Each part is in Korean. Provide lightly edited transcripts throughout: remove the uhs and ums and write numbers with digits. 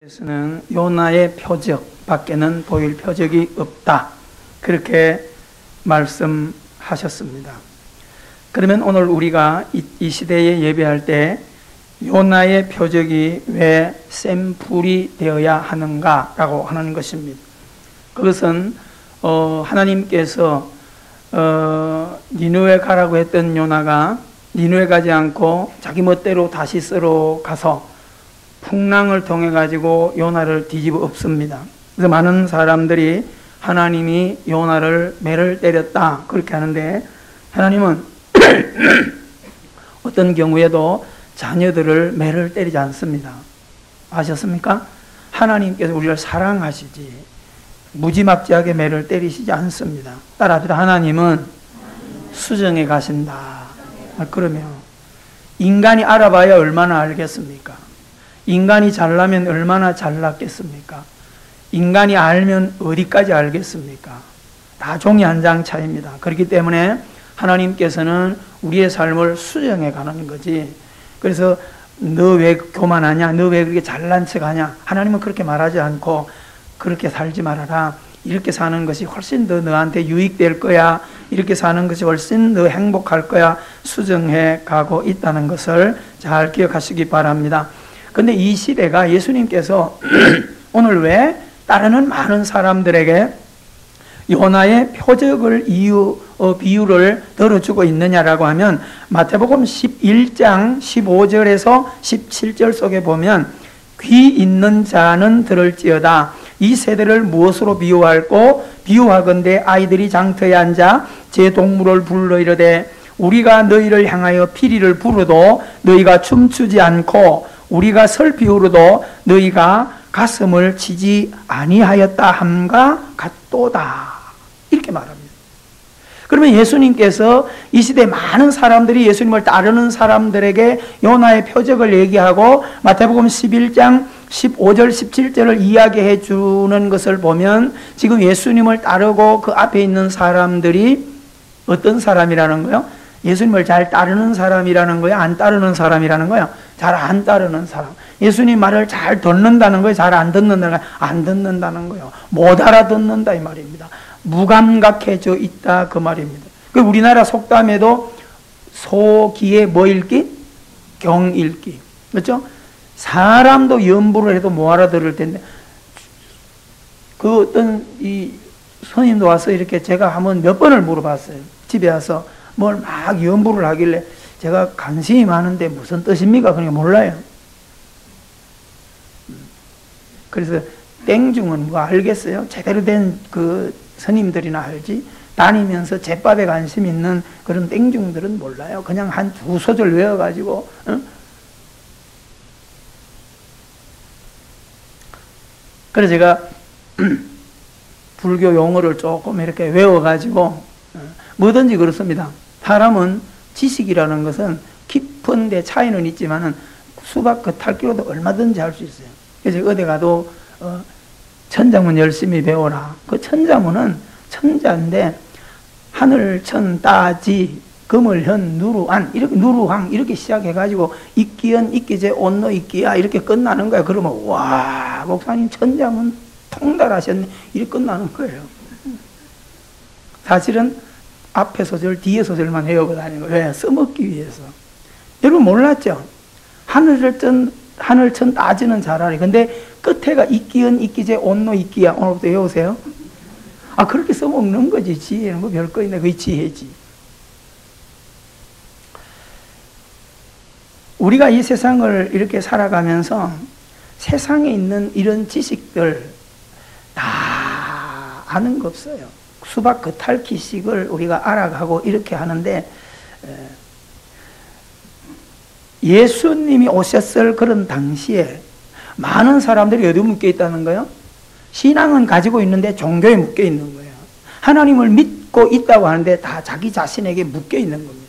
는 요나의 표적 밖에는 보일 표적이 없다, 그렇게 말씀하셨습니다. 그러면 오늘 우리가 이 시대에 예배할 때 요나의 표적이 왜 샘플이 되어야 하는가라고 하는 것입니다. 그것은 하나님께서 니느웨 가라고 했던 요나가 니느웨 가지 않고 자기 멋대로 다시스로 가서 풍랑을 통해 가지고 요나를 뒤집어 엎습니다. 그래서 많은 사람들이 하나님이 요나를 매를 때렸다 그렇게 하는데, 하나님은 어떤 경우에도 자녀들을 매를 때리지 않습니다. 아셨습니까? 하나님께서 우리를 사랑하시지 무지막지하게 매를 때리시지 않습니다. 따라합시다. 하나님은 수정해 가신다. 그러면 인간이 알아봐야 얼마나 알겠습니까? 인간이 잘나면 얼마나 잘났겠습니까? 인간이 알면 어디까지 알겠습니까? 다 종이 한 장 차이입니다. 그렇기 때문에 하나님께서는 우리의 삶을 수정해 가는 거지. 그래서 너 왜 교만하냐? 너 왜 그렇게 잘난 척하냐? 하나님은 그렇게 말하지 않고 그렇게 살지 말아라. 이렇게 사는 것이 훨씬 더 너한테 유익될 거야. 이렇게 사는 것이 훨씬 더 행복할 거야. 수정해 가고 있다는 것을 잘 기억하시기 바랍니다. 근데 이 시대가 예수님께서 오늘 왜 따르는 많은 사람들에게 요나의 표적을 비유를 들어주고 있느냐라고 하면, 마태복음 11장 15절에서 17절 속에 보면 귀 있는 자는 들을지어다. 이 세대를 무엇으로 비유할꼬? 비유하건대 아이들이 장터에 앉아 제 동물을 불러 이르되 우리가 너희를 향하여 피리를 부르도 너희가 춤추지 않고 우리가 설비우로도 너희가 가슴을 치지 아니하였다 함과 같도다, 이렇게 말합니다. 그러면 예수님께서 이 시대 많은 사람들이 예수님을 따르는 사람들에게 요나의 표적을 얘기하고 마태복음 11장 15절 17절을 이야기해 주는 것을 보면, 지금 예수님을 따르고 그 앞에 있는 사람들이 어떤 사람이라는 거예요? 예수님을 잘 따르는 사람이라는 거예요? 안 따르는 사람이라는 거예요? 잘 안 따르는 사람. 예수님 말을 잘 듣는다는 거예요? 잘 안 듣는다는 거예요? 안 듣는다는 거예요. 못 알아듣는다 이 말입니다. 무감각해져 있다 그 말입니다. 그 우리나라 속담에도 소기에 뭐 읽기? 경 읽기. 그렇죠? 사람도 연부를 해도 못 알아들을 텐데, 그 어떤 이 스님도 와서 이렇게 제가 한번 몇 번을 물어봤어요. 집에 와서 뭘 막 연부를 하길래 제가 관심이 많은데 무슨 뜻입니까? 그러니까 몰라요. 그래서 땡중은 뭐 알겠어요? 제대로 된 그 스님들이나 알지, 다니면서 제밥에 관심 있는 그런 땡중들은 몰라요. 그냥 한 두 소절 외워가지고 그래서 제가 불교 용어를 조금 이렇게 외워가지고 뭐든지 그렇습니다. 사람은 지식이라는 것은 깊은 데 차이는 있지만은 수박 겉핥기로도 얼마든지 할 수 있어요. 그래서 어디 가도 천자문 열심히 배워라. 그 천자문은 천자인데 하늘 천 따지 금을현 누루안 이렇게 누루항 이렇게 시작해가지고 이끼연 이끼제 온노 이끼야 이렇게 끝나는 거야. 그러면 와, 목사님 천자문 통달하셨네 이렇게 끝나는 거예요. 사실은 앞에 소절 뒤에 소절만 외우고 다니는 거예요. 왜? 써먹기 위해서. 여러분 몰랐죠? 하늘천 따지는 자라리. 근데 끝에가 이끼연 이끼제 온노 이끼야. 오늘부터 외우세요. 아, 그렇게 써먹는 거지. 지혜는 뭐 별거 있네. 그게 지혜지. 우리가 이 세상을 이렇게 살아가면서 세상에 있는 이런 지식들 다 아는 거 없어요. 수박 겉핥기식을 우리가 알아가고 이렇게 하는데, 예수님이 오셨을 그런 당시에 많은 사람들이 어디 묶여 있다는 거예요? 신앙은 가지고 있는데 종교에 묶여 있는 거예요. 하나님을 믿고 있다고 하는데 다 자기 자신에게 묶여 있는 겁니다.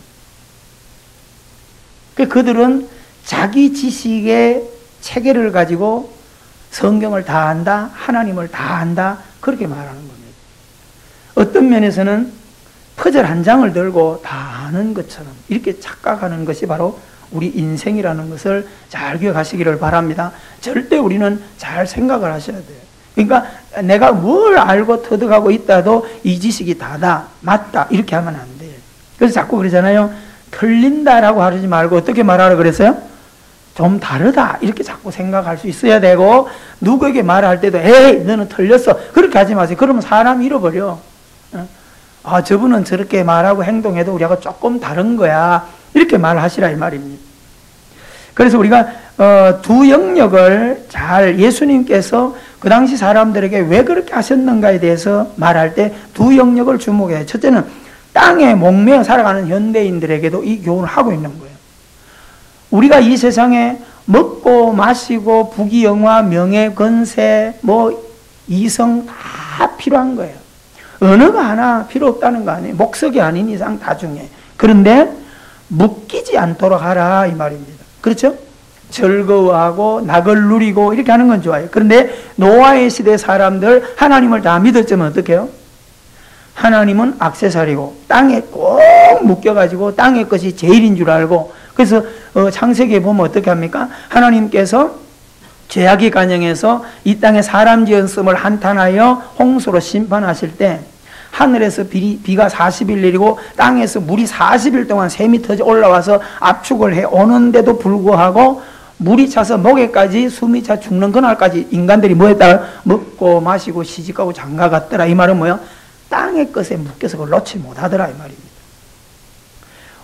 그들은 자기 지식의 체계를 가지고 성경을 다 안다, 하나님을 다 안다, 그렇게 말하는 겁니다. 어떤 면에서는 퍼즐 한 장을 들고 다 아는 것처럼 이렇게 착각하는 것이 바로 우리 인생이라는 것을 잘 기억하시기를 바랍니다. 절대 우리는 잘 생각을 하셔야 돼요. 그러니까 내가 뭘 알고 터득하고 있다도 이 지식이 다다, 맞다 이렇게 하면 안 돼요. 그래서 자꾸 그러잖아요. 틀린다라고 하지 말고 어떻게 말하라 그랬어요? 좀 다르다 이렇게 자꾸 생각할 수 있어야 되고, 누구에게 말할 때도 에이 너는 틀렸어 그렇게 하지 마세요. 그러면 사람 잃어버려. 아, 저분은 저렇게 말하고 행동해도 우리하고 조금 다른 거야 이렇게 말하시라 이 말입니다. 그래서 우리가 두 영역을 잘, 예수님께서 그 당시 사람들에게 왜 그렇게 하셨는가에 대해서 말할 때 두 영역을 주목해야 해요. 첫째는 땅에 목매어 살아가는 현대인들에게도 이 교훈을 하고 있는 거예요. 우리가 이 세상에 먹고 마시고 부귀영화, 명예, 권세, 이성 다 필요한 거예요. 언어가 하나 필요 없다는 거 아니에요. 목석이 아닌 이상 다 중요해요. 그런데 묶이지 않도록 하라 이 말입니다. 그렇죠? 즐거워하고 낙을 누리고 이렇게 하는 건 좋아요. 그런데 노아의 시대 사람들 하나님을 다 믿었지만 어떻게 해요? 하나님은 액세서리고 땅에 꼭 묶여가지고 땅의 것이 제일인 줄 알고, 그래서 창세기에 보면 어떻게 합니까? 하나님께서 죄악의 간영에서 이 땅에 사람 지었음을 한탄하여 홍수로 심판하실 때 하늘에서 비가 40일 내리고 땅에서 물이 40일 동안 샘이 터져 올라와서 압축을 해 오는데도 불구하고 물이 차서 목에까지 숨이 차 죽는 그날까지 인간들이 뭐 했다가 먹고 마시고 시집가고 장가갔더라. 이 말은 뭐예요? 땅의 것에 묶여서 그걸 놓지 못하더라 이 말입니다.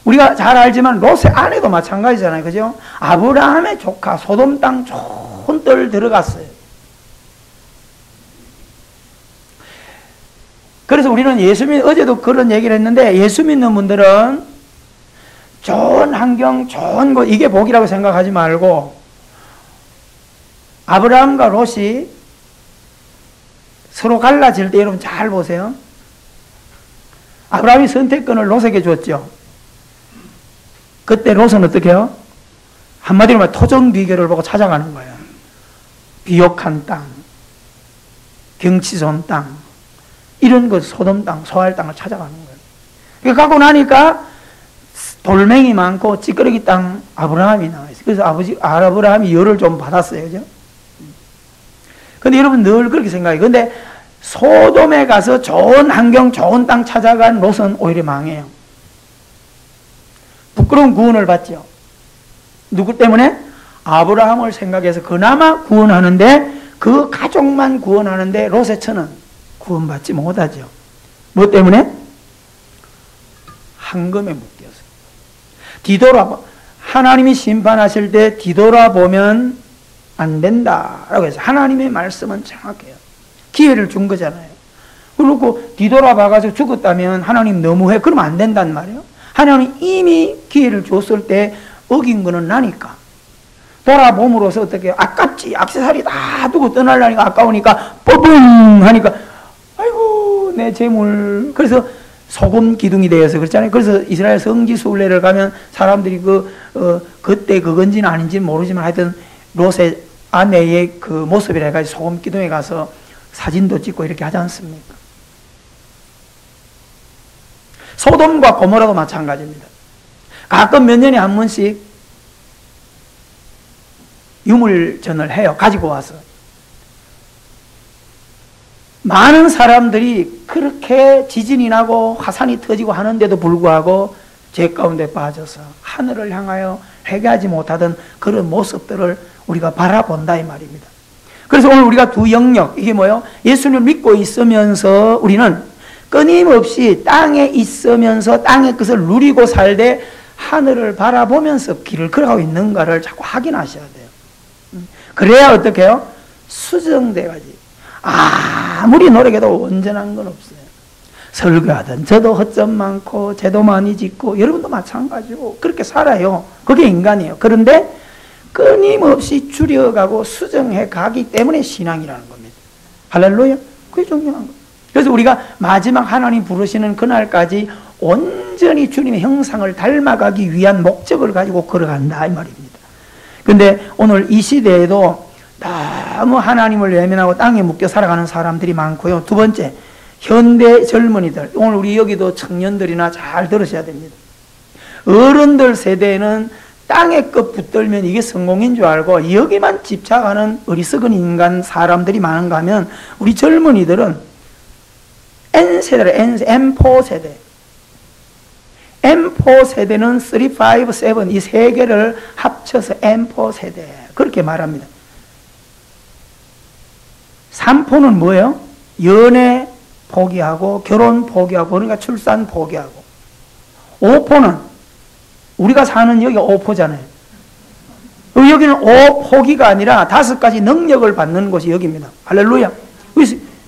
우리가 잘 알지만 롯의 아내도 마찬가지잖아요. 그죠? 아브라함의 조카 소돔 땅 좋은 뜰 들어갔어요. 그래서 우리는 어제도 그런 얘기를 했는데, 예수 믿는 분들은 좋은 환경, 좋은 곳, 이게 복이라고 생각하지 말고, 아브라함과 롯이 서로 갈라질 때 여러분 잘 보세요. 아브라함이 선택권을 롯에게 줬죠. 그때 롯은 어떻게 해요? 한마디로 말하면 토종 비결을 보고 찾아가는 거예요. 비옥한 땅, 경치 좋은 땅, 이런 것, 소돔 땅, 소알 땅을 찾아가는 거예요. 그거 갖고 나니까 돌멩이 많고 찌끄러기 땅 아브라함이 나와있어요. 그래서 아브라함이 열을 좀 받았어요. 그죠? 근데 여러분 늘 그렇게 생각해요. 근데 소돔에 가서 좋은 환경, 좋은 땅 찾아간 롯은 오히려 망해요. 부끄러운 구원을 받죠. 누구 때문에? 아브라함을 생각해서 그나마 구원하는데, 그 가족만 구원하는데 롯의 처는 구원받지 못하죠. 뭐 때문에? 황금에 묶여서. 하나님이 심판하실 때 뒤돌아보면 안 된다라고 해서 하나님의 말씀은 정확해요. 기회를 준 거잖아요. 그리고 뒤돌아봐가지고 죽었다면 하나님 너무해. 그러면 안 된단 말이에요. 하나님 이미 기회를 줬을 때 어긴 거는 나니까. 돌아봄으로써 어떻게 해요? 아깝지. 액세서리 다 두고 떠나려니까 아까우니까 뻐붕 하니까 아이고 내 재물. 그래서 소금 기둥이 되어서 그렇잖아요. 그래서 이스라엘 성지 순례를 가면 사람들이 그때 그건지는 아닌지는 모르지만 하여튼 롯의 아내의 그 모습이라 해가지고 소금 기둥에 가서 사진도 찍고 이렇게 하지 않습니까? 소돔과 고모라도 마찬가지입니다. 가끔 몇 년에 한 번씩 유물전을 해요. 가지고 와서. 많은 사람들이 그렇게 지진이 나고 화산이 터지고 하는데도 불구하고 죄 가운데 빠져서 하늘을 향하여 회개하지 못하던 그런 모습들을 우리가 바라본다 이 말입니다. 그래서 오늘 우리가 두 영역, 이게 뭐예요? 예수님을 믿고 있으면서 우리는 끊임없이 땅에 있으면서 땅의 것을 누리고 살되 하늘을 바라보면서 길을 걸어가고 있는가를 자꾸 확인하셔야 돼요. 그래야 어떻게 해요? 수정돼가지. 아무리 노력해도 온전한 건 없어요. 설교하든 저도 허점 많고 죄도 많이 짓고 여러분도 마찬가지고 그렇게 살아요. 그게 인간이에요. 그런데 끊임없이 줄여가고 수정해 가기 때문에 신앙이라는 겁니다. 할렐루야. 그게 중요한 거예요. 그래서 우리가 마지막 하나님 부르시는 그날까지 온전히 주님의 형상을 닮아가기 위한 목적을 가지고 걸어간다 이 말입니다. 그런데 오늘 이 시대에도 너무 하나님을 외면하고 땅에 묶여 살아가는 사람들이 많고요. 두 번째, 현대 젊은이들. 오늘 우리 여기도 청년들이나 잘 들으셔야 됩니다. 어른들 세대는 땅에 껏 붙들면 이게 성공인 줄 알고 여기만 집착하는 어리석은 인간 사람들이 많은가 하면 우리 젊은이들은 N세대래. M4 세대. M4 세대는 3, 5, 7 이 세 개를 합쳐서 M4 세대 그렇게 말합니다. 3포는 뭐예요? 연애 포기하고 결혼 포기하고 그러니까 출산 포기하고 5포는 우리가 사는 여기가 5포잖아요. 여기는 5포기가 아니라 5가지 능력을 받는 곳이 여기입니다. 할렐루야.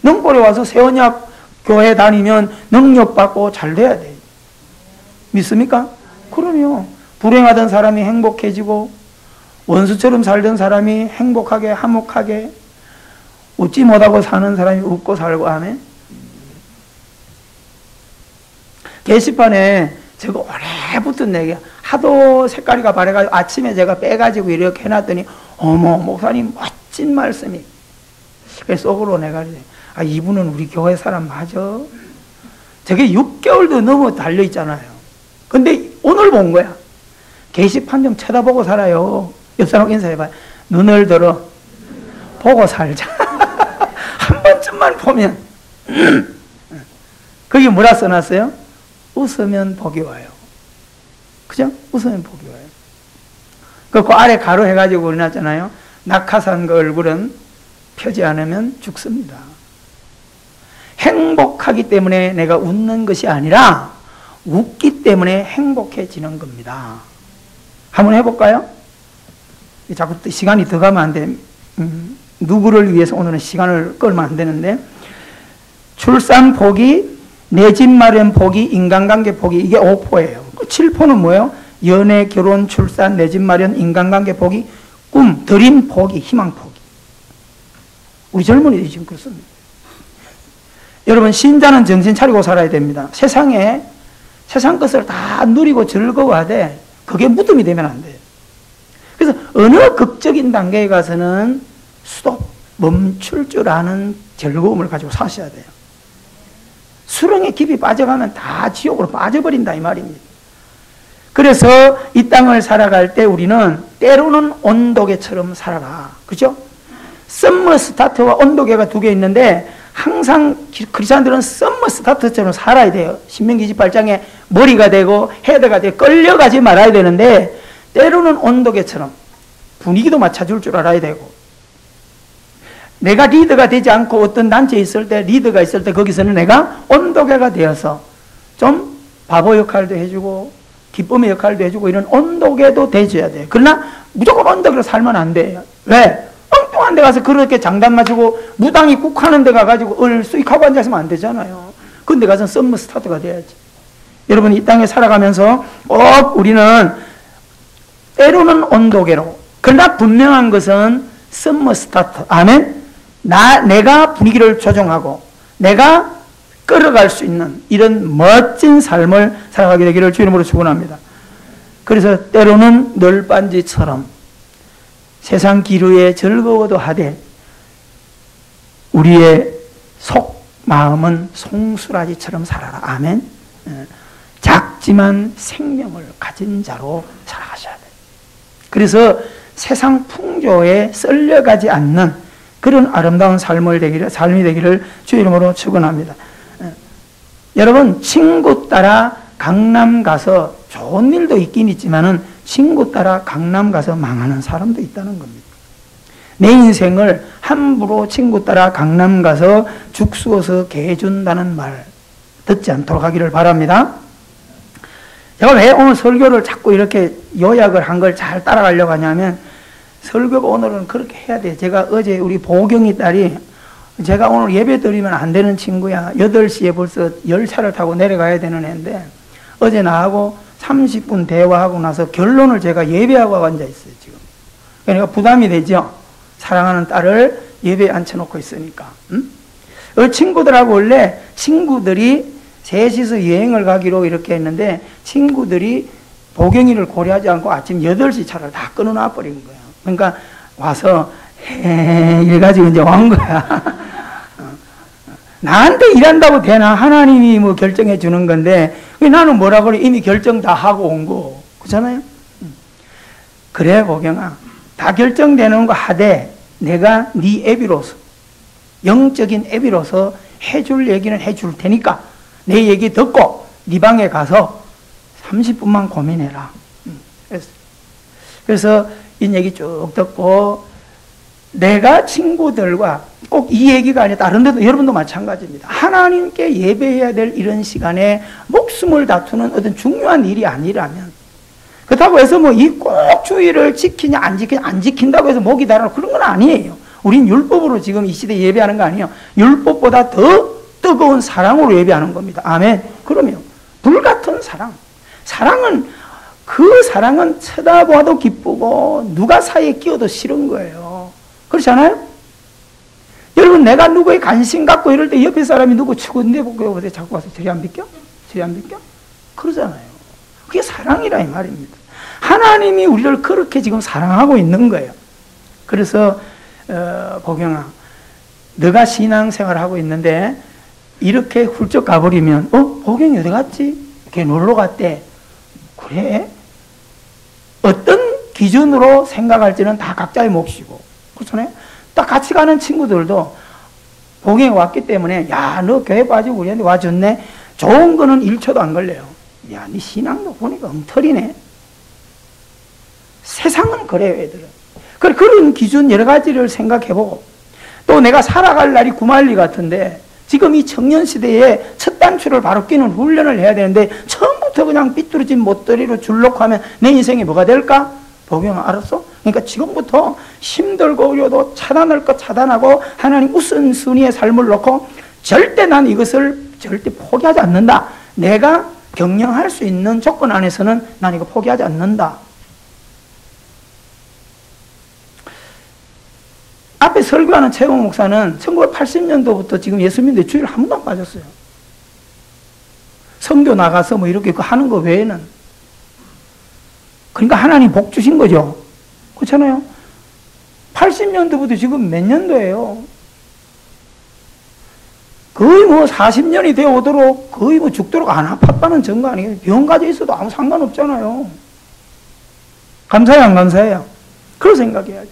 능골에 와서 세원약 교회 다니면 능력 받고 잘 돼야 돼요. 믿습니까? 그럼요. 불행하던 사람이 행복해지고 원수처럼 살던 사람이 행복하게 화목하게 웃지 못하고 사는 사람이 웃고 살고 하면 게시판에 제가 오래 붙은 얘기 하도 색깔이가 바래가지고 아침에 제가 빼가지고 이렇게 해놨더니 어머 목사님 멋진 말씀이 그래서 속으로 내가 이분은 우리 교회 사람 맞아? 저게 6개월도 넘어 달려있잖아요. 근데 오늘 본 거야. 게시판 좀 쳐다보고 살아요. 옆 사람 인사해봐요. 눈을 들어 보고 살자. 한 번쯤만 보면 거기 뭐라 써놨어요? 웃으면 복이 와요. 그죠? 웃으면 복이 와요. 그 아래 가로 해가지고 그려놨잖아요. 낙하산 그 얼굴은 펴지 않으면 죽습니다. 행복하기 때문에 내가 웃는 것이 아니라 웃기 때문에 행복해지는 겁니다. 한번 해볼까요? 자꾸 시간이 더 가면 안 돼. 누구를 위해서 오늘은 시간을 끌면 안 되는데 출산 포기, 내 집 마련 포기, 인간관계 포기 이게 5포예요. 7포는 뭐예요? 연애, 결혼, 출산, 내 집 마련, 인간관계 포기, 꿈, 드림 포기, 희망 포기. 우리 젊은이들이 지금 그렇습니다. 여러분 신자는 정신 차리고 살아야 됩니다. 세상에 세상 것을 다 누리고 즐거워하되 그게 무덤이 되면 안 돼요. 그래서 어느 극적인 단계에 가서는 스톱, 멈출 줄 아는 즐거움을 가지고 사셔야 돼요. 수렁에 깊이 빠져가면 다 지옥으로 빠져버린다 이 말입니다. 그래서 이 땅을 살아갈 때 우리는 때로는 온도계처럼 살아라. 그죠? 썸머 스타트와 온도계가 두 개 있는데 항상 크리스찬들은 썸머 스타트처럼 살아야 돼요. 신명기 28장에 머리가 되고 헤드가 되고 끌려가지 말아야 되는데 때로는 온도계처럼 분위기도 맞춰줄 줄 알아야 되고 내가 리더가 되지 않고 어떤 단체에 있을 때 리더가 있을 때 거기서는 내가 온도계가 되어서 좀 바보 역할도 해주고 기쁨의 역할도 해주고 이런 온도계도 돼줘야 돼요. 그러나 무조건 온도계로 살면 안 돼요. 왜? 엉뚱한 데 가서 그렇게 장단 맞추고 무당이 국 하는 데 가가지고 수익하고 앉아있으면 안 되잖아요. 그런 데 가서는 썸머 스타트가 돼야지. 여러분 이 땅에 살아가면서 꼭 우리는 때로는 온도계로 그러나 분명한 것은 썸머 스타트. 아멘? 내가 분위기를 조정하고 내가 끌어갈 수 있는 이런 멋진 삶을 살아가게 되기를 주 이름으로 축원합니다. 그래서 때로는 널빤지처럼 세상 기류에 즐거워도 하되 우리의 속 마음은 송수라지처럼 살아라. 아멘. 작지만 생명을 가진 자로 살아가셔야 돼요. 그래서 세상 풍조에 썰려가지 않는 그런 아름다운 삶이 되기를 주 이름으로 축원합니다. 여러분 친구 따라 강남 가서 좋은 일도 있긴 있지만은 친구 따라 강남 가서 망하는 사람도 있다는 겁니다. 내 인생을 함부로 친구 따라 강남 가서 죽수어서 개준다는 말 듣지 않도록 하기를 바랍니다. 제가 왜 오늘 설교를 자꾸 이렇게 요약을 한 걸 잘 따라가려고 하냐면 설교가 오늘은 그렇게 해야 돼요. 제가 어제 우리 보경이 딸이 제가 오늘 예배 드리면 안 되는 친구야. 8시에 벌써 열차를 타고 내려가야 되는 애인데 어제 나하고 30분 대화하고 나서 결론을 제가 예배하고 앉아있어요. 지금. 그러니까 부담이 되죠. 사랑하는 딸을 예배에 앉혀놓고 있으니까. 친구들하고 원래 친구들이 셋이서 여행을 가기로 이렇게 했는데 친구들이 보경이를 고려하지 않고 아침 8시 차를 다 끊어놔 버린 거예요. 그러니까 와서 이래가지고 이제 온 거야. 나한테 일한다고 되나? 하나님이 뭐 결정해 주는 건데 나는 뭐라 그래? 이미 결정 다 하고 온 거. 그렇잖아요? 그래 보경아, 다 결정되는 거 하되 내가 네 애비로서, 영적인 애비로서 해줄 얘기는 해줄 테니까 내 얘기 듣고 네 방에 가서 30분만 고민해라. 그래서 이 얘기 쭉 듣고 내가 친구들과 꼭 이 얘기가 아니라 다른 데도 여러분도 마찬가지입니다. 하나님께 예배해야 될 이런 시간에 목숨을 다투는 어떤 중요한 일이 아니라면, 그렇다고 해서 뭐 이 꼭 주의를 지키냐 안 지키냐, 안 지킨다고 해서 목이 달아 그런 건 아니에요. 우린 율법으로 지금 이 시대에 예배하는 거 아니에요. 율법보다 더 뜨거운 사랑으로 예배하는 겁니다. 아멘. 그러면 불같은 사랑, 사랑은 그 사랑은 쳐다봐도 기쁘고 누가 사이에 끼어도 싫은 거예요. 그렇지 않아요? 여러분, 내가 누구의 관심 갖고 이럴 때 옆에 사람이 누구 치고 내 보고 자꾸 와서 저리 안 비껴? 저리 안 비껴? 그러잖아요. 그게 사랑이라 이 말입니다. 하나님이 우리를 그렇게 지금 사랑하고 있는 거예요. 그래서 보경아, 너가 신앙생활을 하고 있는데 이렇게 훌쩍 가버리면 보경이 어디 갔지? 걔 놀러 갔대. 그래? 어떤 기준으로 생각할지는 다 각자의 몫이고, 그렇잖아요? 딱 같이 가는 친구들도 보경이 왔기 때문에 야, 너 교회 빠지고 우리한테 와줬네. 좋은 거는 1초도 안 걸려요. 야, 네 신앙도 보니까 엉터리네. 세상은 그래요, 애들은. 그런 기준 여러 가지를 생각해보고, 또 내가 살아갈 날이 구말리 같은데 지금 이 청년 시대에 첫 단추를 바로 끼는 훈련을 해야 되는데 처음부터 그냥 삐뚤어진 못들이로 줄놓고 하면 내 인생이 뭐가 될까? 보경아, 알았어? 그러니까 지금부터 힘들고 어려도 차단할 것 차단하고 하나님 우선순위의 삶을 놓고 절대 난 이것을 절대 포기하지 않는다. 내가 경영할 수 있는 조건 안에서는 난 이거 포기하지 않는다. 앞에 설교하는 최고 목사는 1980년도부터 지금 예수 믿는데 주일 한 번도 안 빠졌어요. 선교 나가서 뭐 이렇게 하는 거 외에는. 그러니까 하나님 복 주신 거죠. 그렇잖아요. 80년도부터 지금 몇 년도예요? 거의 뭐 40년이 되어 오도록 거의 뭐 죽도록 안 아팠다는 증거 아니에요? 병 가져 있어도 아무 상관없잖아요. 감사해요, 안 감사해요? 그런 생각해야지.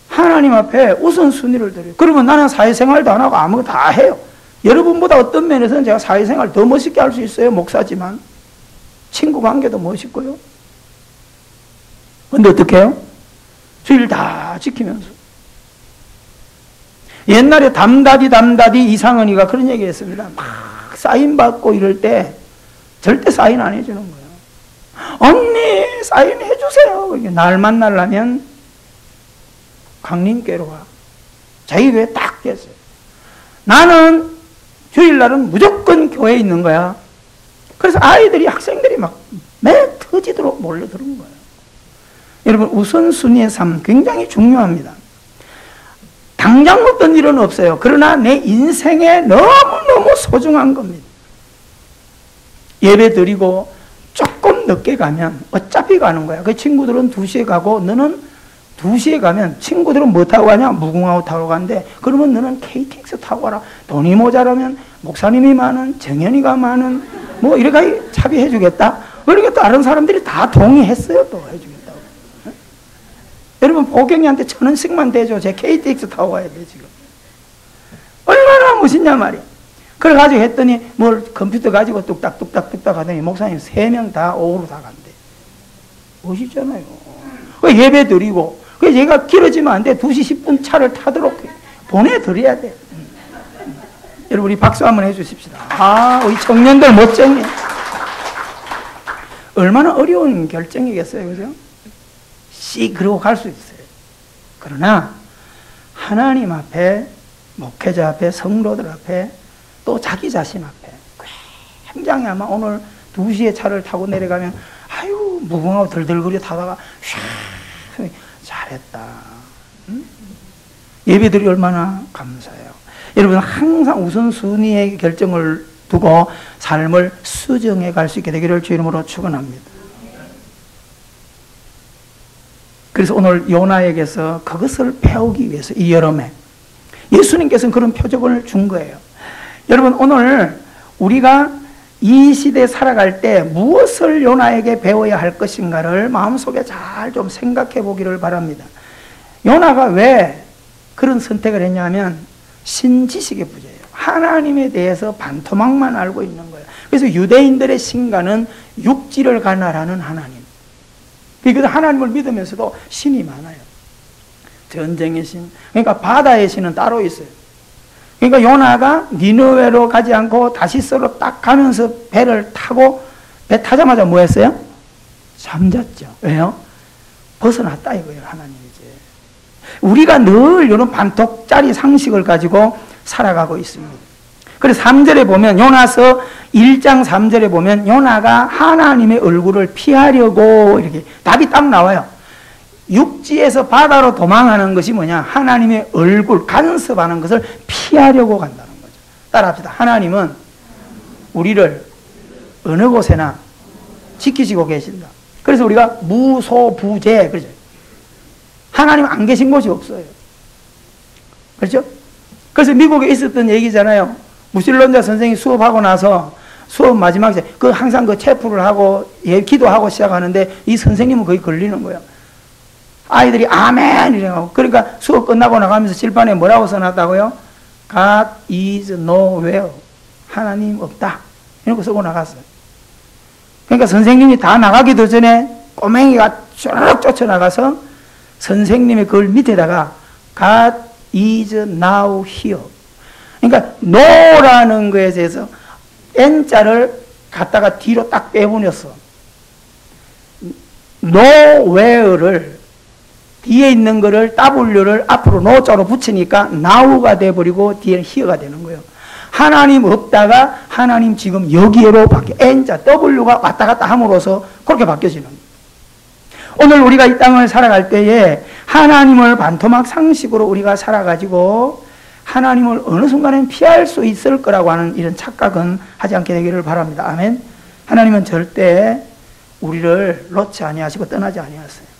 하나님 앞에 우선순위를 드려요. 그러면 나는 사회생활도 안 하고 아무것도 다 해요. 여러분보다 어떤 면에서는 제가 사회생활 더 멋있게 할 수 있어요. 목사지만. 친구 관계도 멋있고요. 근데 어떻게 해요? 주일 다 지키면서. 옛날에 담다디 이상은이가 그런 얘기 했습니다. 막 사인 받고 이럴 때 절대 사인 안 해주는 거예요. 언니 사인 해주세요. 날 만나려면 강림교회로 와. 자기 교회 딱 됐어요. 나는 주일날은 무조건 교회에 있는 거야. 그래서 아이들이, 학생들이 막 매 터지도록 몰려드는 거예요. 여러분, 우선순위의 삶 굉장히 중요합니다. 당장 어떤 일은 없어요. 그러나 내 인생에 너무너무 소중한 겁니다. 예배 드리고 조금 늦게 가면 어차피 가는 거야. 그 친구들은 2시에 가고 너는 2시에 가면 친구들은 뭐 타고 가냐? 무궁화호 타고 가는데 그러면 너는 KTX 타고 가라. 돈이 모자라면 목사님이 많은, 정연이가 많은 뭐 이렇게 차비해 주겠다. 그러니까 다른 사람들이 다 동의했어요. 또 해주겠다고. 네? 여러분, 보경이한테 1,000원씩만 대줘. 제 KTX 타고 가야 돼 지금. 얼마나 멋있냐 말이야. 그래가지고 했더니 뭘 컴퓨터 가지고 뚝딱뚝딱 하더니 목사님 3명 다 오후로 다 간대. 멋있잖아요. 예배 드리고, 그래서 얘가 길어지면 안 돼. 2시 10분 차를 타도록 보내드려야 돼. 여러분, 우리 박수 한번 해주십시다. 아, 우리 청년들 멋쟁이. 얼마나 어려운 결정이겠어요, 그죠? 그러고 갈 수 있어요. 그러나 하나님 앞에, 목회자 앞에, 성도들 앞에, 또 자기 자신 앞에 굉장히 아마 오늘 2시에 차를 타고 내려가면 아유, 무궁화호 들들거려 타다가 샤, 잘했다. 응? 예배들이 얼마나 감사해요. 여러분, 항상 우선순위의 결정을 두고 삶을 수정해 갈 수 있게 되기를 주 이름으로 축원합니다. 그래서 오늘 요나에게서 그것을 배우기 위해서 이 여름에 예수님께서는 그런 표적을 준 거예요. 여러분, 오늘 우리가 이 시대에 살아갈 때 무엇을 요나에게 배워야 할 것인가를 마음속에 잘 좀 생각해 보기를 바랍니다. 요나가 왜 그런 선택을 했냐면 신지식의 부재예요. 하나님에 대해서 반토막만 알고 있는 거예요. 그래서 유대인들의 신가는 육지를 가나라는 하나님. 그래서 하나님을 믿으면서도 신이 많아요. 전쟁의 신, 그러니까 바다의 신은 따로 있어요. 그러니까 요나가 니느웨로 가지 않고 다시스로 딱 가면서 배를 타고 배 타자마자 뭐 했어요? 잠잤죠. 왜요? 벗어났다 이거예요. 하나님 이제. 우리가 늘 이런 반톡짜리 상식을 가지고 살아가고 있습니다. 그래서 3절에 보면 요나서 1장 3절에 보면 요나가 하나님의 얼굴을 피하려고 이렇게 답이 딱 나와요. 육지에서 바다로 도망하는 것이 뭐냐? 하나님의 얼굴, 간섭하는 것을 피하려고 간다는 거죠. 따라합시다. 하나님은 우리를 어느 곳에나 지키시고 계신다. 그래서 우리가 무소부재, 그렇죠? 하나님 안 계신 곳이 없어요. 그렇죠? 그래서 미국에 있었던 얘기잖아요. 무신론자 선생이 수업하고 나서 수업 마지막에 그 항상 그 체프를 하고 기도하고 시작하는데 이 선생님은 거의 걸리는 거예요. 아이들이 아멘 이래요. 그러니까 수업 끝나고 나가면서 칠판에 뭐라고 써놨다고요? God is nowhere. 하나님 없다. 이런 거 쓰고 나갔어요. 그러니까 선생님이 다 나가기도 전에 꼬맹이가 쭉 쫓아나가서 선생님의 글 밑에다가 God is now here. 그러니까 no라는 거에 대해서 N자를 갖다가 뒤로 딱 빼보냈어. nowhere를 뒤에 있는 거를 W를 앞으로 노자로 붙이니까 now가 돼버리고 뒤에 here가 되는 거예요. 하나님 없다가 하나님 지금 여기로 바뀌어 N자 W가 왔다 갔다 함으로써 그렇게 바뀌어지는 거예요. 오늘 우리가 이 땅을 살아갈 때에 하나님을 반토막 상식으로 우리가 살아가지고 하나님을 어느 순간엔 피할 수 있을 거라고 하는 이런 착각은 하지 않게 되기를 바랍니다. 아멘. 하나님은 절대 우리를 놓지 아니하시고 떠나지 아니하세요.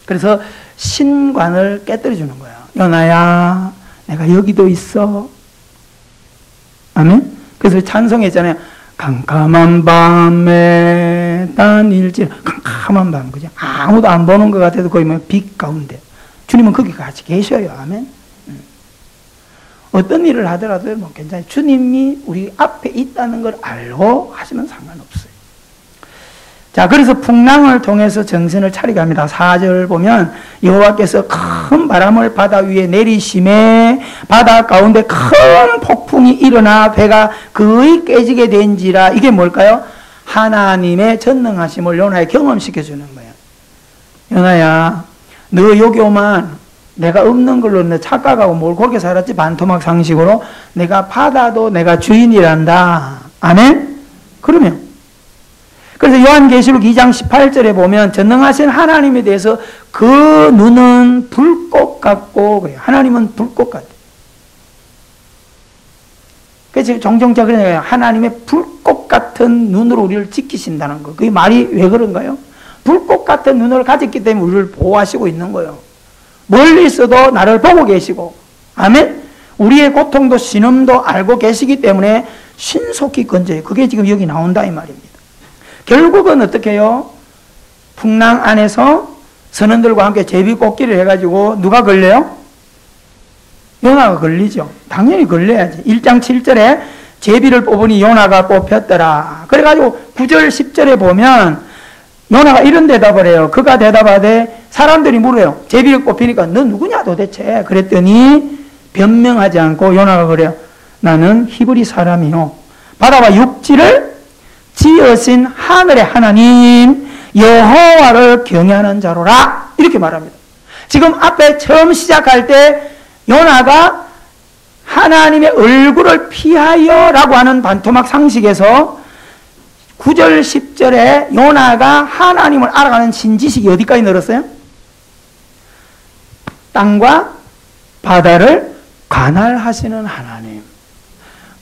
그래서 신관을 깨뜨려 주는 거야. 연아야, 내가 여기도 있어. 아멘. 그래서 찬송했잖아요. 캄캄한 밤에 다닐지. 캄캄한 밤, 그죠? 아무도 안 보는 것 같아도 거의 뭐 빛 가운데 주님은 거기 같이 계셔요. 아멘. 어떤 일을 하더라도 뭐 괜찮아요. 주님이 우리 앞에 있다는 걸 알고 하시면 상관없어요. 자, 그래서 풍랑을 통해서 정신을 차리게 합니다. 4절 보면 여호와께서 큰 바람을 바다 위에 내리심에 바다 가운데 큰 폭풍이 일어나 배가 거의 깨지게 된지라. 이게 뭘까요? 하나님의 전능하심을 요나에 경험시켜 주는 거예요. 요나야, 너 여기 오면 내가 없는 걸로 너 착각하고 뭘 그렇게 살았지? 반토막 상식으로. 내가 바다도 내가 주인이란다. 아멘? 그러면 그래서 요한계시록 2장 18절에 보면 전능하신 하나님에 대해서 그 눈은 불꽃 같고, 하나님은 불꽃 같아요. 그래서 종종 제가 그러잖아요. 하나님의 불꽃 같은 눈으로 우리를 지키신다는 거. 그게 말이 왜 그런가요? 불꽃 같은 눈을 가졌기 때문에 우리를 보호하시고 있는 거예요. 멀리 있어도 나를 보고 계시고, 아멘? 우리의 고통도 신음도 알고 계시기 때문에 신속히 건져요. 그게 지금 여기 나온다 이 말입니다. 결국은 어떻게 해요? 풍랑 안에서 선원들과 함께 제비뽑기를 해가지고 누가 걸려요? 요나가 걸리죠. 당연히 걸려야지. 1장 7절에 제비를 뽑으니 요나가 뽑혔더라. 그래가지고 9절 10절에 보면 요나가 이런 대답을 해요. 그가 대답하되 사람들이 물어요. 제비를 뽑히니까 너 누구냐 도대체? 그랬더니 변명하지 않고 요나가 그래요. 나는 히브리 사람이요. 바다와 육지를 지으신 하늘의 하나님 여호와를 경외하는 자로라. 이렇게 말합니다. 지금 앞에 처음 시작할 때 요나가 하나님의 얼굴을 피하여 라고 하는 반토막 상식에서 9절 10절에 요나가 하나님을 알아가는 신지식이 어디까지 늘었어요? 땅과 바다를 관할하시는 하나님.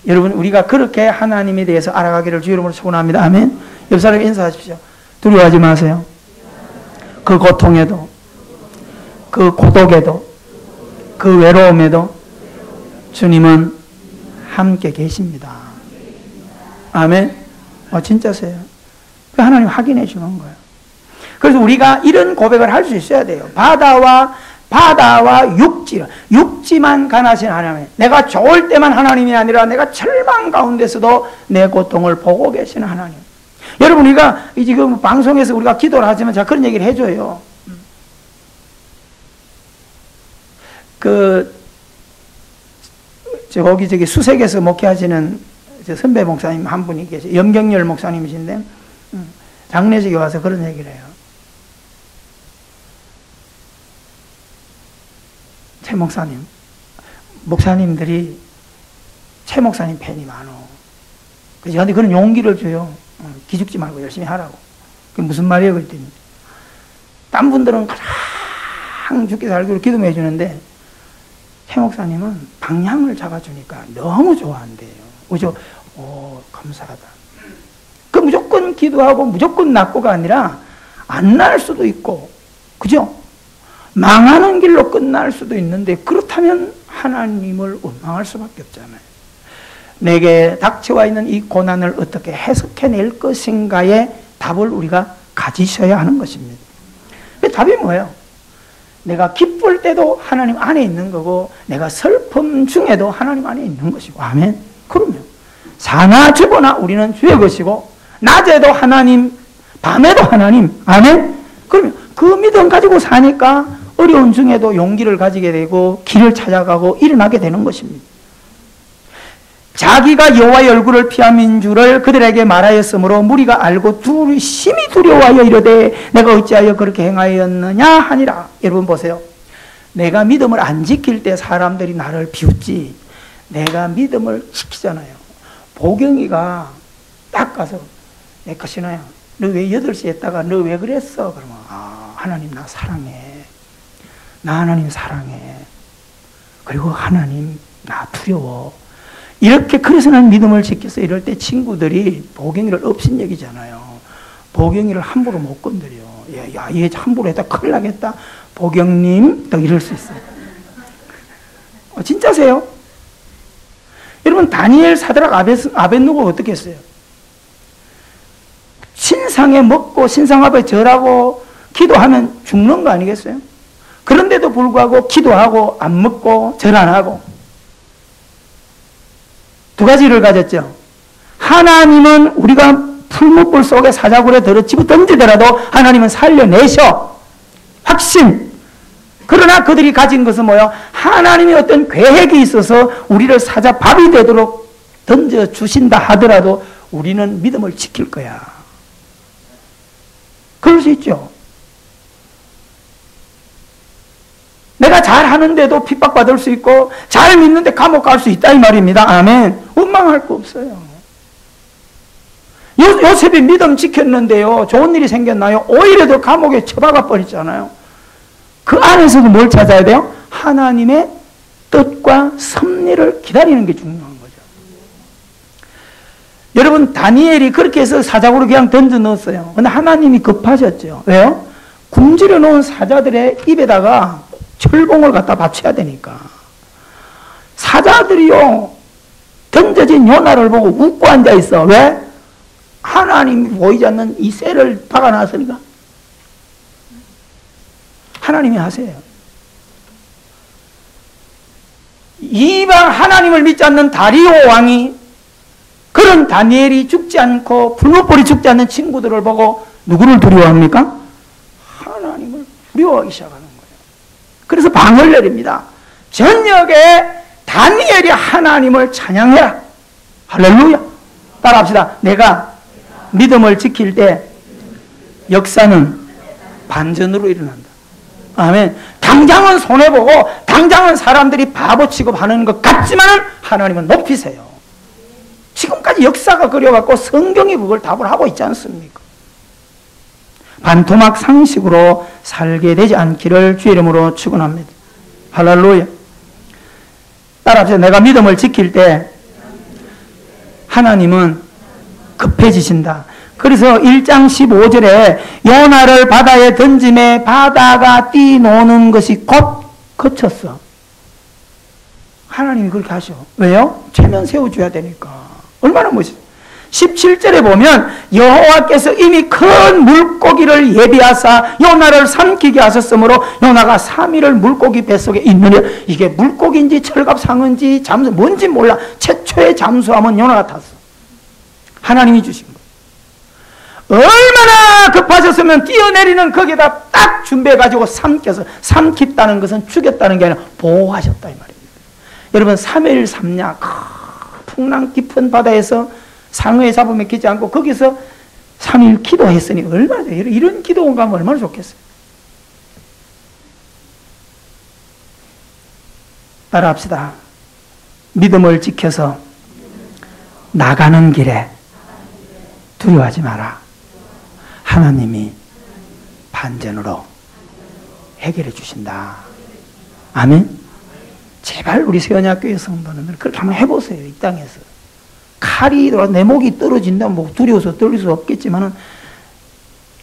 여러분, 우리가 그렇게 하나님에 대해서 알아가기를 주 이름으로 축원합니다. 아멘. 옆 사람에게 인사하십시오. 두려워하지 마세요. 그 고통에도, 그 고독에도, 그 외로움에도 주님은 함께 계십니다. 아멘. 진짜세요. 하나님 확인해 주는 거예요. 그래서 우리가 이런 고백을 할 수 있어야 돼요. 바다와 육지만 간하신 하나님. 내가 좋을 때만 하나님이 아니라 내가 절망 가운데서도 내 고통을 보고 계시는 하나님. 여러분, 우리가 지금 방송에서 우리가 기도를 하지만 제가 그런 얘기를 해줘요. 저기 수색에서 목회하시는 선배 목사님 한 분이 계세요. 염경열 목사님이신데, 장례식에 와서 그런 얘기를 해요. 최 목사님, 목사님들이 최 목사님 팬이 많어. 그래서 저한테 그런 용기를 줘요. 기죽지 말고 열심히 하라고. 그게 무슨 말이에요? 그랬더니, 딴 분들은 가장 죽게 살기로 기도해 주는데, 최 목사님은 방향을 잡아주니까 너무 좋아한대요. 그죠? 감사하다. 그 무조건 기도하고 무조건 낫고가 아니라 안 날 수도 있고, 그죠? 망하는 길로 끝날 수도 있는데, 그렇다면 하나님을 원망할 수밖에 없잖아요. 내게 닥쳐와 있는 이 고난을 어떻게 해석해낼 것인가의 답을 우리가 가지셔야 하는 것입니다. 답이 뭐예요? 내가 기쁠 때도 하나님 안에 있는 거고, 내가 슬픔 중에도 하나님 안에 있는 것이고. 아멘. 그럼요. 사나 죽어나 우리는 주의 것이고, 낮에도 하나님, 밤에도 하나님. 아멘. 그러면 그 믿음 가지고 사니까 어려운 중에도 용기를 가지게 되고 길을 찾아가고 일어나게 되는 것입니다. 자기가 여호와의 얼굴을 피함인 줄을 그들에게 말하였으므로 무리가 알고 심히 두려워하여 이르되 내가 어찌하여 그렇게 행하였느냐 하니라. 여러분 보세요. 내가 믿음을 안 지킬 때 사람들이 나를 비웃지, 내가 믿음을 지키잖아요. 보경이가 딱 가서 내 것이나요, 너 왜 8시에 했다가 너 왜 그랬어? 그러면 하나님 나 사랑해. 나 하나님 사랑해. 그리고 하나님 나 두려워. 이렇게 그래서 난 믿음을 지켜서 이럴 때 친구들이 보경이를 업신여기잖아요. 보경이를 함부로 못 건드려. 야, 얘 함부로 했다 큰일 나겠다. 보경님, 또 이럴 수 있어요. 진짜세요? 여러분, 다니엘, 사드락, 아벳느고가 어떻게 했어요? 신상에 먹고 신상 앞에 절하고 기도하면 죽는 거 아니겠어요? 그런데도 불구하고 기도하고 안 먹고 절 안 하고 두 가지를 가졌죠. 하나님은 우리가 풀무불 속에 사자굴에 들어 집어 던지더라도 하나님은 살려내셔. 확신. 그러나 그들이 가진 것은 뭐예요? 하나님의 어떤 계획이 있어서 우리를 사자밥이 되도록 던져주신다 하더라도 우리는 믿음을 지킬 거야. 그럴 수 있죠. 내가 잘하는데도 핍박받을 수 있고 잘 믿는데 감옥 갈 수 있다 이 말입니다. 아멘. 원망할 거 없어요. 요셉이 믿음 지켰는데요, 좋은 일이 생겼나요? 오히려 더 감옥에 처박아 버렸잖아요. 그 안에서도 뭘 찾아야 돼요? 하나님의 뜻과 섭리를 기다리는 게 중요한 거죠. 여러분, 다니엘이 그렇게 해서 사자굴로 그냥 던져 넣었어요. 근데 하나님이 급하셨죠. 왜요? 굶주려 놓은 사자들의 입에다가 철봉을 갖다 받쳐야 되니까. 사자들이요, 던져진 요나를 보고 웃고 앉아 있어. 왜? 하나님이 보이지 않는 이 쇠를 박아놨으니까. 하나님이 하세요. 이방 하나님을 믿지 않는 다리오 왕이, 그런 다니엘이 죽지 않고 불못불이 죽지 않는 친구들을 보고 누구를 두려워합니까? 하나님을 두려워하기 시작하는 거예요. 그래서 방을 내립니다. 저녁에 다니엘이 하나님을 찬양해라. 할렐루야. 따라합시다. 내가 믿음을 지킬 때 역사는 반전으로 일어난다. 아멘. 당장은 손해보고 당장은 사람들이 바보 취급하는 것 같지만 하나님은 높이세요. 지금까지 역사가 그려갖고 성경이 그걸 답을 하고 있지 않습니까? 반토막 상식으로 살게 되지 않기를 주의 이름으로 축원합니다. 할렐루야. 따라합시다. 내가 믿음을 지킬 때 하나님은 급해지신다. 그래서 1장 15절에 요나를 바다에 던짐에 바다가 뛰노는 것이 곧 그쳤어. 하나님이 그렇게 하셔. 왜요? 체면 세워줘야 되니까. 얼마나 멋있어. 17절에 보면 여호와께서 이미 큰 물고기를 예비하사 요나를 삼키게 하셨으므로 요나가 3일을 물고기 뱃속에 있느냐. 이게 물고기인지 철갑상어인지 잠수 뭔지 몰라. 최초의 잠수함은 요나가 탔어. 하나님이 주신 거예요. 얼마나 급하셨으면 뛰어내리는 거기에다 딱 준비해가지고 삼켜서, 삼켰다는 것은 죽였다는 게 아니라 보호하셨다 이 말입니다. 여러분 3일 3야 풍랑 깊은 바다에서 상어에 잡아먹히지 않고 거기서 3일 기도했으니 얼마나 돼요. 이런 기도원 가면 얼마나 좋겠어요. 따라합시다. 믿음을 지켜서 나가는 길에 두려워하지 마라. 하나님이 반전으로 해결해 주신다. 아멘. 제발 우리 세원야교회 성도는 그렇게 한번 해보세요. 이 땅에서 칼이 내 목이 떨어진다면 뭐 두려워서 떨릴 수 없겠지만은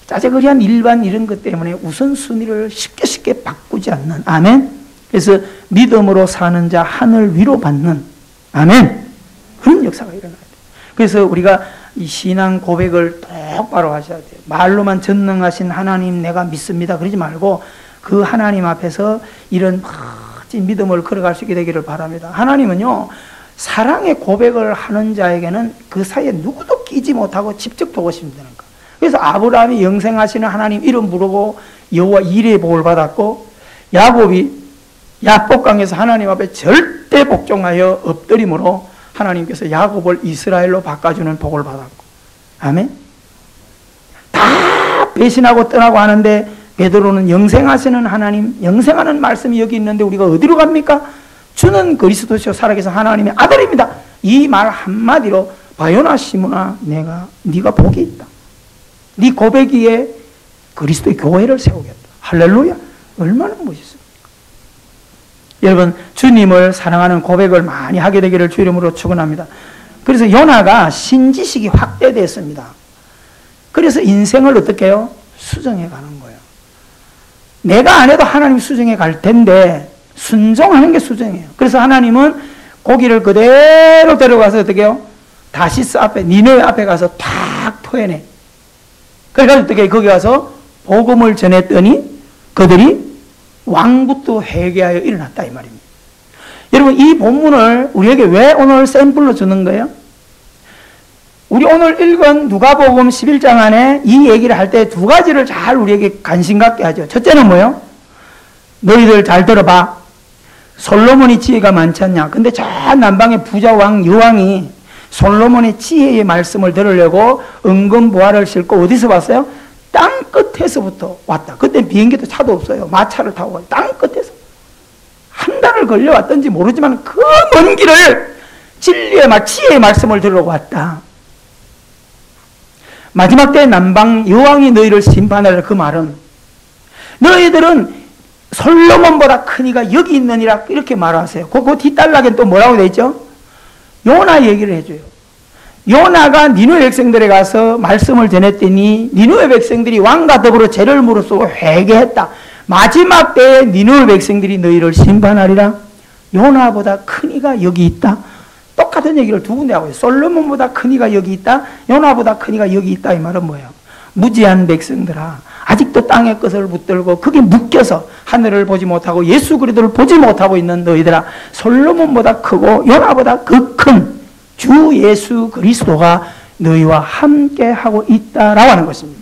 짜잘거리한 일반 이런 것 때문에 우선순위를 쉽게 바꾸지 않는. 아멘. 그래서 믿음으로 사는 자 하늘 위로 받는. 아멘. 그런 역사가 일어나야 돼요. 그래서 우리가 이 신앙 고백을 똑바로 하셔야 돼요. 말로만 전능하신 하나님 내가 믿습니다 그러지 말고 그 하나님 앞에서 이런 멋진 믿음을 걸어갈 수 있게 되기를 바랍니다. 하나님은요 사랑의 고백을 하는 자에게는 그 사이에 누구도 끼지 못하고 직접 도우시면 되는 거예요. 그래서 아브라함이 영생하시는 하나님 이름 부르고 여호와 이레의 복을 받았고, 야곱이 야복강에서 하나님 앞에 절대 복종하여 엎드림으로 하나님께서 야곱을 이스라엘로 바꿔주는 복을 받았고, 아멘. 다 배신하고 떠나고 하는데 베드로는 영생하시는 하나님, 영생하는 말씀이 여기 있는데 우리가 어디로 갑니까? 주는 그리스도시요 살아계신 하나님의 아들입니다. 이 말 한마디로 바요나 시므나 네가 복이 있다. 네 고백 위에 그리스도의 교회를 세우겠다. 할렐루야. 얼마나 멋있습니까? 여러분 주님을 사랑하는 고백을 많이 하게 되기를 주 이름으로 축원합니다. 그래서 요나가 신지식이 확대됐습니다. 그래서 인생을 어떻게 해요? 수정해 가는 거예요. 내가 안 해도 하나님 수정해 갈 텐데 순종하는 게 수정이에요. 그래서 하나님은 고기를 그대로 데려가서 어떻게 해요? 다시스 앞에, 니느웨 앞에 가서 탁 토해내. 그래서 어떻게 해요? 거기 가서 복음을 전했더니 그들이 왕부터 회개하여 일어났다 이 말입니다. 여러분 이 본문을 우리에게 왜 오늘 샘플로 주는 거예요? 우리 오늘 읽은 누가복음 11장 안에 이 얘기를 할 때 두 가지를 잘 우리에게 관심 갖게 하죠. 첫째는 뭐예요? 너희들 잘 들어봐. 솔로몬이 지혜가 많지 않냐? 근데 저 남방의 부자왕 여왕이 솔로몬의 지혜의 말씀을 들으려고 은금보화를 싣고 어디서 왔어요? 땅 끝에서부터 왔다. 그때 비행기도 차도 없어요. 마차를 타고 땅 끝에서 한 달을 걸려왔던지 모르지만 그 먼 길을 진리의 지혜의 말씀을 들으려고 왔다. 마지막 때 남방 여왕이 너희를 심판하라. 그 말은 너희들은 솔로몬보다 큰 이가 여기 있느니라 이렇게 말하세요. 그 뒷단락엔 또 뭐라고 되어 있죠? 요나 얘기를 해줘요. 요나가 니느웨 백성들에 가서 말씀을 전했더니 니느웨 백성들이 왕과 더불어 죄를 무릅쓰고 회개했다. 마지막 때에 니느웨 백성들이 너희를 심판하리라. 요나보다 큰 이가 여기 있다. 똑같은 얘기를 두 군데 하고 있어요. 솔로몬보다 큰 이가 여기 있다. 요나보다 큰 이가 여기 있다. 이 말은 뭐예요? 무지한 백성들아 아직도 땅의 것을 붙들고 거기에 묶여서 하늘을 보지 못하고 예수 그리스도를 보지 못하고 있는 너희들아, 솔로몬보다 크고 요나보다 그 큰 주 예수 그리스도가 너희와 함께 하고 있다라고 하는 것입니다.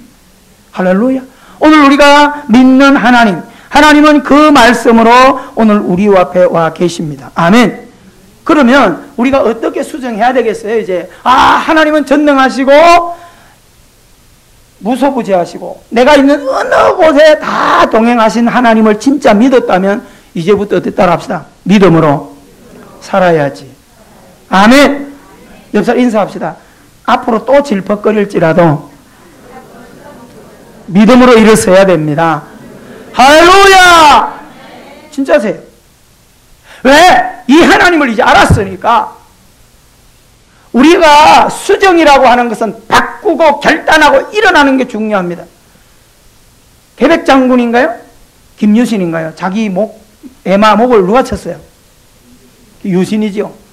할렐루야. 오늘 우리가 믿는 하나님은 그 말씀으로 오늘 우리 앞에 와 계십니다. 아멘. 그러면 우리가 어떻게 수정해야 되겠어요? 이제 하나님은 전능하시고 무소부재하시고 내가 있는 어느 곳에 다 동행하신 하나님을 진짜 믿었다면 이제부터 어떻게 따라합시다. 믿음으로 살아야지. 아멘. 옆사람 인사합시다. 앞으로 또 질퍽거릴지라도 믿음으로 일어서야 됩니다. 할렐루야. 진짜세요. 왜? 이 하나님을 이제 알았으니까 우리가 수정이라고 하는 것은 바꾸고 결단하고 일어나는 게 중요합니다. 계백장군인가요? 김유신인가요? 자기 애마 목을 누가 쳤어요? 유신이지요.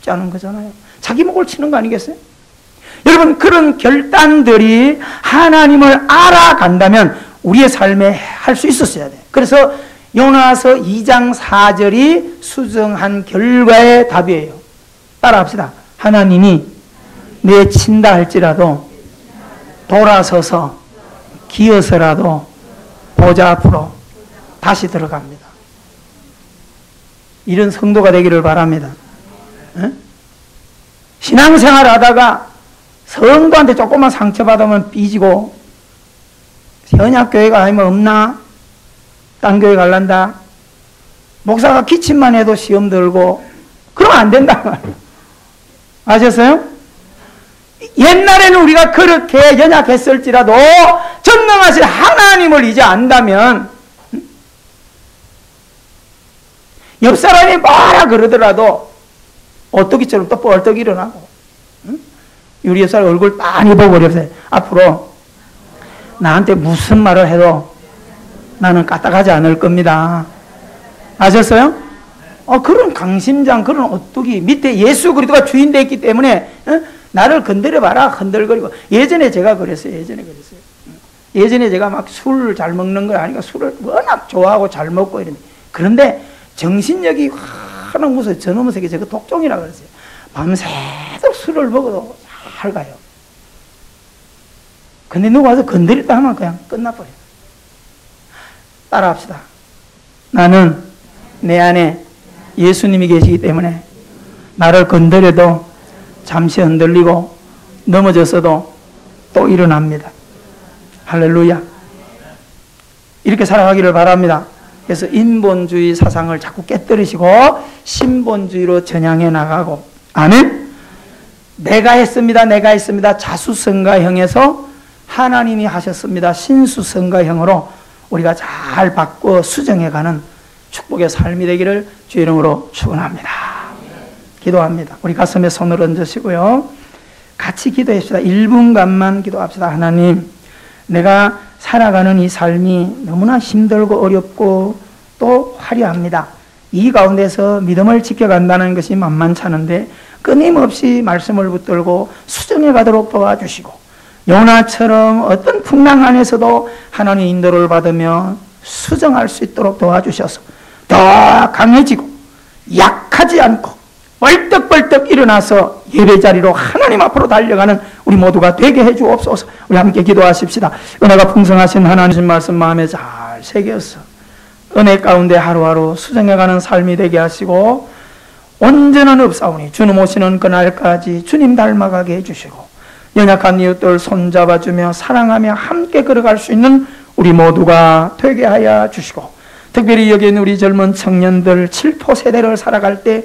쉽지 않은 거잖아요. 자기 목을 치는 거 아니겠어요? 여러분, 그런 결단들이 하나님을 알아간다면 우리의 삶에 할 수 있었어야 돼요. 그래서 요나서 2장 4절이 수정한 결과의 답이에요. 따라합시다. 하나님이 내친다 할지라도 돌아서서 기어서라도 보좌 앞으로 다시 들어갑니다. 이런 성도가 되기를 바랍니다. 에? 신앙생활 하다가 성도한테 조금만 상처받으면 삐지고, 현약교회가 아니면 없나? 딴 교회 갈란다? 목사가 기침만 해도 시험 들고, 그러면 안 된단 말이에요. 아셨어요? 옛날에는 우리가 그렇게 연약했을지라도 전능하신 하나님을 이제 안다면, 옆 사람이 뭐라 그러더라도 오뚜기처럼 또 뻘떡 일어나고, 우리 옆 사람 얼굴 빤히 보고 그러세요. 앞으로 나한테 무슨 말을 해도 나는 까딱하지 않을 겁니다. 아셨어요? 그런 강심장, 그런 오뚜기, 밑에 예수 그리스도가 주인 되어 있기 때문에 나를 건드려봐라 흔들거리고. 예전에 제가 그랬어요. 예전에 제가 막 술 잘 먹는 거 아니까 술을 워낙 좋아하고 잘 먹고 이랬는데, 그런데 정신력이 하나 무서워요. 저놈의 세계 저거 독종이라고 그랬어요. 밤새도록 술을 먹어도 잘 가요. 근데 누가 와서 건드렸다 하면 그냥 끝나버려요. 따라합시다. 나는 내 안에 예수님이 계시기 때문에 나를 건드려도 잠시 흔들리고 넘어졌어도 또 일어납니다. 할렐루야. 이렇게 살아가기를 바랍니다. 그래서 인본주의 사상을 자꾸 깨뜨리시고 신본주의로 전향해 나가고, 아멘. 내가 했습니다. 자수성가형에서 하나님이 하셨습니다. 신수성가형으로 우리가 잘 바꿔 수정해가는 축복의 삶이 되기를 주의 이름으로 축원합니다. 기도합니다. 우리 가슴에 손을 얹으시고요. 같이 기도합시다. 1분간만 기도합시다. 하나님, 내가 살아가는 이 삶이 너무나 힘들고 어렵고 또 화려합니다. 이 가운데서 믿음을 지켜간다는 것이 만만찮은데 끊임없이 말씀을 붙들고 수정해 가도록 도와주시고, 요나처럼 어떤 풍랑 안에서도 하나님의 인도를 받으며 수정할 수 있도록 도와주셔서 더 강해지고 약하지 않고 벌떡벌떡 일어나서 예배자리로 하나님 앞으로 달려가는 우리 모두가 되게 해주옵소서. 우리 함께 기도하십시다. 은혜가 풍성하신 하나님 말씀 마음에 잘 새겨서 은혜 가운데 하루하루 수정해가는 삶이 되게 하시고, 온전한 없사오니 주님 오시는 그날까지 주님 닮아가게 해주시고, 연약한 이웃들 손잡아주며 사랑하며 함께 걸어갈 수 있는 우리 모두가 되게 하여 주시고, 특별히 여기 있는 우리 젊은 청년들 7포 세대를 살아갈 때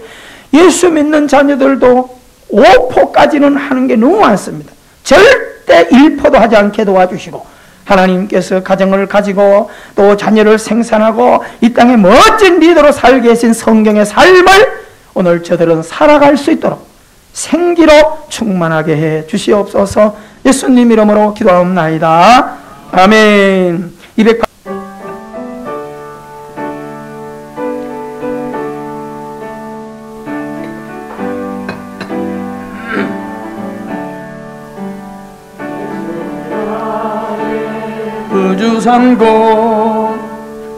예수 믿는 자녀들도 5포까지는 하는 게 너무 많습니다. 절대 1포도 하지 않게 도와주시고, 하나님께서 가정을 가지고 또 자녀를 생산하고 이 땅에 멋진 리더로 살게 하신 성경의 삶을 오늘 저들은 살아갈 수 있도록 생기로 충만하게 해 주시옵소서. 예수님 이름으로 기도하옵나이다. 아멘. 200. 우주삼고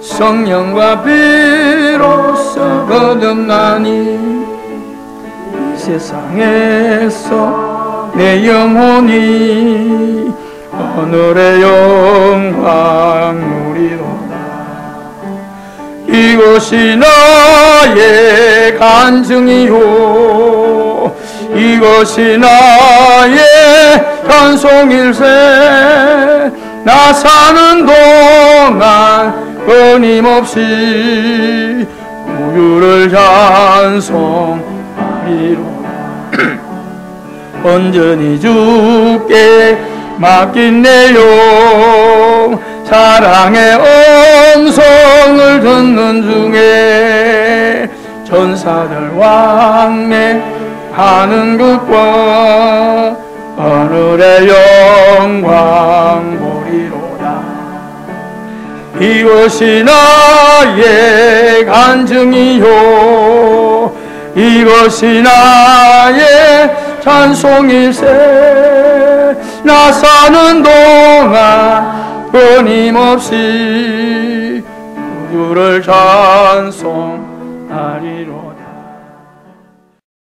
성령과 비로소 거듭나니 이 세상에서 내 영혼이 하늘의 영광 누리로다. 이것이 나의 간증이요, 이것이 나의 찬송일세. 나 사는 동안 끊임없이 우유를 찬송하리로다. 온전히 주께 맡긴 내용, 사랑의 음성을 듣는 중에 천사들 왕래하는 것과 하늘의 영광 보리로다. 이것이 나의 간증이요, 이것이 나의 찬송일세. 나 사는 동안 끊임없이 주를 찬송하리로다.